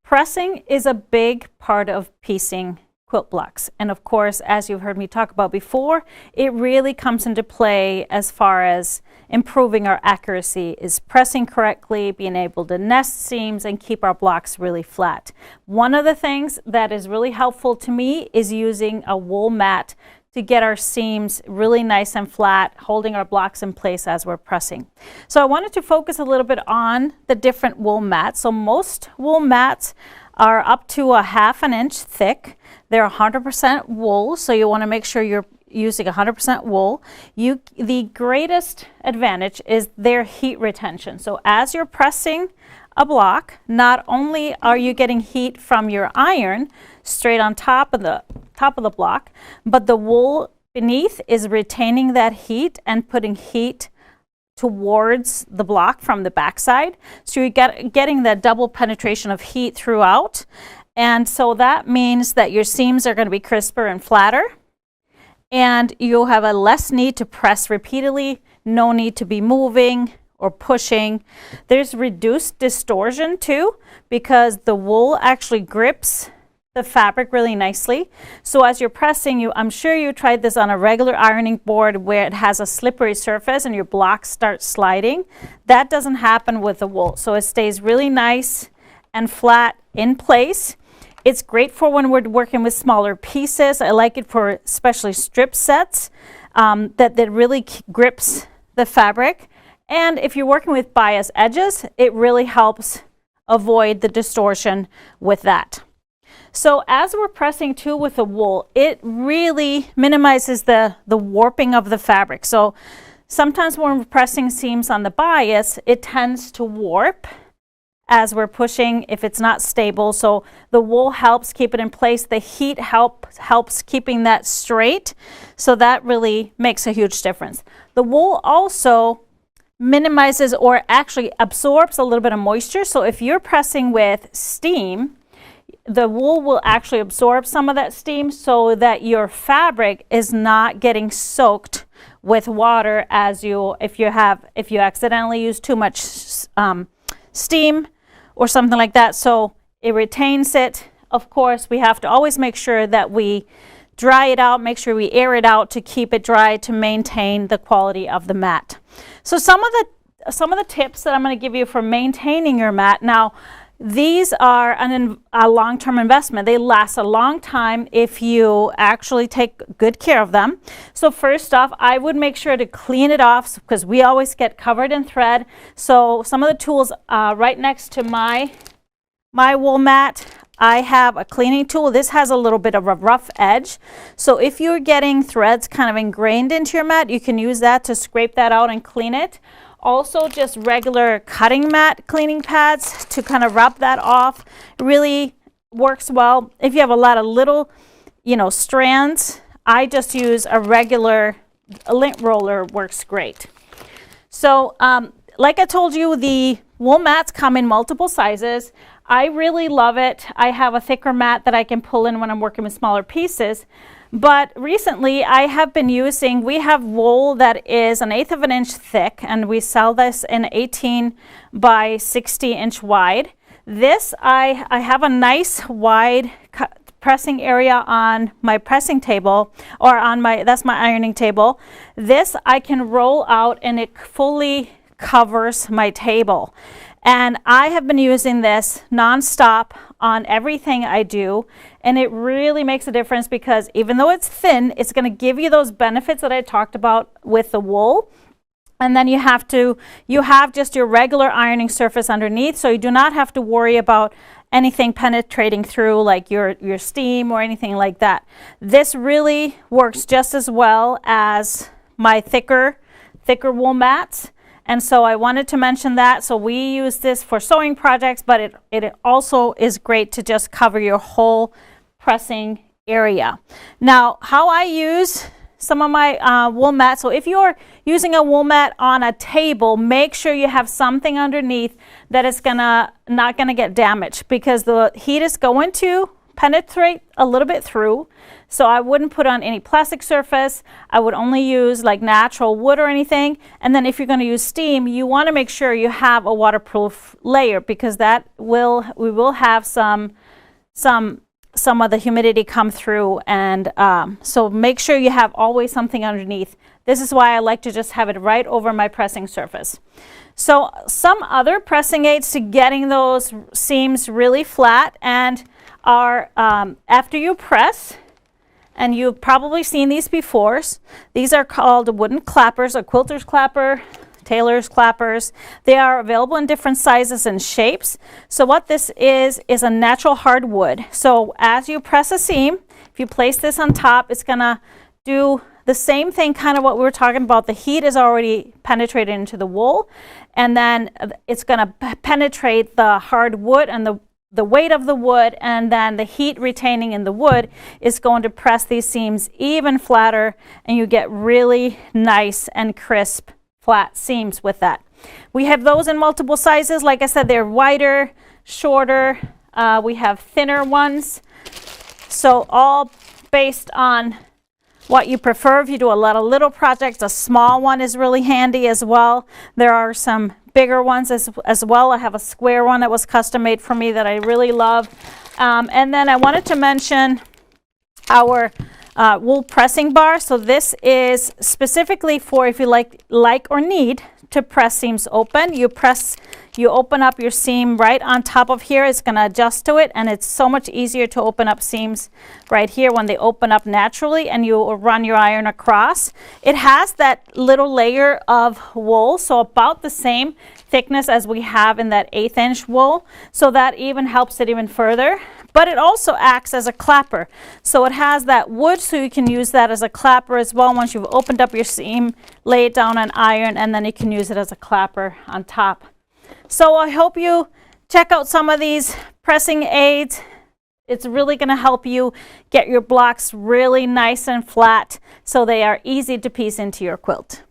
Pressing is a big part of piecing quilt blocks. And of course, as you've heard me talk about before, it really comes into play as far as improving our accuracy, is pressing correctly, being able to nest seams and keep our blocks really flat. One of the things that is really helpful to me is using a wool mat to get our seams really nice and flat, holding our blocks in place as we're pressing. So I wanted to focus a little bit on the different wool mats. So most wool mats are up to a 1/2 inch thick. They're 100% wool, so you want to make sure you're using 100% wool. The greatest advantage is their heat retention. So as you're pressing a block, not only are you getting heat from your iron straight on top of the block, but the wool beneath is retaining that heat and putting heat towards the block from the backside. So you're getting that double penetration of heat throughout. And so that means that your seams are going to be crisper and flatter, and you'll have a less need to press repeatedly, no need to be moving or pushing. There's reduced distortion too, because the wool actually grips the fabric really nicely. So as you're pressing, I'm sure you tried this on a regular ironing board where it has a slippery surface and your blocks start sliding. That doesn't happen with the wool. So it stays really nice and flat in place. It's great for when we're working with smaller pieces. I like it for especially strip sets that really grips the fabric. And if you're working with bias edges, it really helps avoid the distortion with that. So as we're pressing too with the wool, it really minimizes the warping of the fabric. So sometimes when we're pressing seams on the bias, it tends to warp as we're pushing if it's not stable. So the wool helps keep it in place. The heat helps keeping that straight. So that really makes a huge difference. The wool also minimizes or actually absorbs a little bit of moisture. So if you're pressing with steam, the wool will actually absorb some of that steam so that your fabric is not getting soaked with water if you accidentally use too much steam or something like that. So it retains it. Of course, we have to always make sure that we dry it out, make sure we air it out to keep it dry to maintain the quality of the mat. So some of the tips that I'm going to give you for maintaining your mat. Now, these are a long-term investment. They last a long time if you actually take good care of them. So first off, I would make sure to clean it off because we always get covered in thread. So some of the tools right next to my wool mat, I have a cleaning tool. This has a little bit of a rough edge. So if you're getting threads kind of ingrained into your mat, you can use that to scrape that out and clean it. Also, just regular cutting mat cleaning pads to kind of rub that off really works well. If you have a lot of little, strands, I just use a regular lint roller, works great. So, like I told you, the wool mats come in multiple sizes. I really love it. I have a thicker mat that I can pull in when I'm working with smaller pieces. But recently I have been we have wool that is 1/8 of an inch thick, and we sell this in 18 by 60 inch wide. This, I have a nice wide pressing area on my pressing table, or that's my ironing table. This I can roll out and it fully covers my table. And I have been using this nonstop on everything I do, and it really makes a difference because even though it's thin, it's going to give you those benefits that I talked about with the wool. And then you have just your regular ironing surface underneath, so you do not have to worry about anything penetrating through, like your steam or anything like that. This really works just as well as my thicker wool mats. And so I wanted to mention that. So we use this for sewing projects, but it also is great to just cover your whole pressing area. Now, how I use some of my wool mats. So if you're using a wool mat on a table, make sure you have something underneath that is not gonna get damaged, because the heat is going to penetrate a little bit through. So I wouldn't put on any plastic surface. I would only use like natural wood or anything. And then if you're going to use steam, you want to make sure you have a waterproof layer, because we will have some of the humidity come through, and so make sure you have always something underneath. This is why I like to just have it right over my pressing surface. So some other pressing aids to getting those seams really flat and are after you press, and you've probably seen these before. These are called wooden clappers, a quilter's clapper, tailor's clappers. They are available in different sizes and shapes. So what this is a natural hardwood. So as you press a seam, if you place this on top, it's gonna do the same thing, kind of what we were talking about. The heat is already penetrated into the wool, and then it's gonna penetrate the hardwood and the weight of the wood, and then the heat retaining in the wood is going to press these seams even flatter, and you get really nice and crisp flat seams with that. We have those in multiple sizes. Like I said, they're wider, shorter. We have thinner ones. So all based on what you prefer. If you do a lot of little projects, a small one is really handy as well. There are some bigger ones as well. I have a square one that was custom made for me that I really love. And then I wanted to mention our wool pressing bar. So this is specifically for if you like or need to press seams open. You open up your seam right on top of here. It's going to adjust to it, and it's so much easier to open up seams right here when they open up naturally, and you run your iron across. It has that little layer of wool, so about the same thickness as we have in that 1/8 inch wool, so that even helps it even further. But it also acts as a clapper. So it has that wood, so you can use that as a clapper as well. Once you've opened up your seam, lay it down on iron, and then you can use it as a clapper on top. So I hope you check out some of these pressing aids. It's really going to help you get your blocks really nice and flat so they are easy to piece into your quilt.